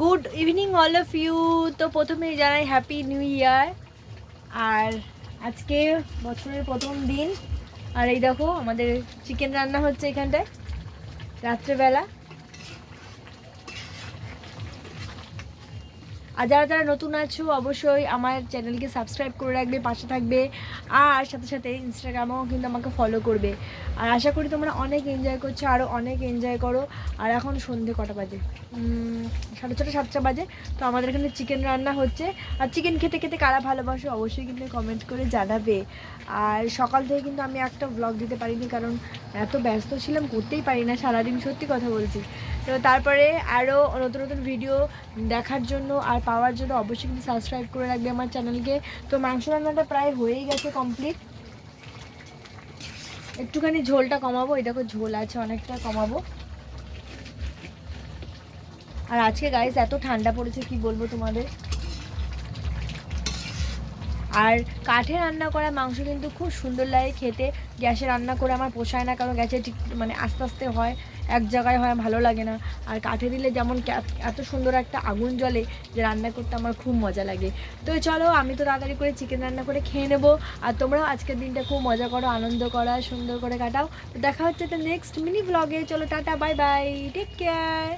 Good evening all of you. তো প্রথমেই জানাই হ্যাপি নিউ ইয়ার। আর আজকে বছরের প্রথম দিন, আর এই দেখো আমাদের চিকেন রান্না হচ্ছে এখানটায় রাত্রেবেলা। আর যারা যারা নতুন আছো অবশ্যই আমার চ্যানেলকে সাবস্ক্রাইব করে রাখবে, পাশে থাকবে, আর সাথে সাথে ইনস্টাগ্রামেও কিন্তু আমাকে ফলো করবে। আর আশা করি তোমরা অনেক এনজয় করছো, আরও অনেক এনজয় করো। আর এখন সন্ধে কটা বাজে? 6:30 7টা বাজে। তো আমাদের এখানে চিকেন রান্না হচ্ছে। আর চিকেন খেতে খেতে কারা ভালোবাসো অবশ্যই কিন্তু কমেন্ট করে জানাবে। আর সকাল থেকে কিন্তু আমি একটা ব্লগ দিতে পারিনি, কারণ এত ব্যস্ত ছিলাম, করতেই পারি না সারাদিন, সত্যি কথা বলছি। তো তারপরে আরও নতুন নতুন ভিডিও দেখার জন্য আর পাওয়ার জন্য অবশ্যই কিন্তু সাবস্ক্রাইব করে রাখবে আমার চ্যানেলকে। তো মাংস রান্নাটা প্রায় হয়েই গেছে কমপ্লিট। একটুখানি ঝোলটা কমাবো, এই দেখো ঝোল আছে অনেকটা, কমাবো। আর আজকে গাইস এত ঠান্ডা পড়েছে কি বলবো তোমাদের। আর কাঠে রান্না করা মাংস কিন্তু খুব সুন্দর লাগে খেতে। গ্যাসে রান্না করে আমার পোষায় না, কারণ গ্যাসে ঠিক মানে আস্তে আস্তে হয়, এক জায়গায় হয়, ভালো লাগে না। আর কাঠে দিলে যেমন এত সুন্দর একটা আগুন জ্বলে যে রান্না করতে আমার খুব মজা লাগে। তো চলো, আমি তো তাড়াতাড়ি করে চিকেন রান্না করে খেয়ে নেবো। আর তোমরাও আজকের দিনটা খুব মজা করো, আনন্দ করো, সুন্দর করে কাটাও। তো দেখা হচ্ছে তো নেক্সট মিনি ব্লগে। চলো tata, bye bye, take care.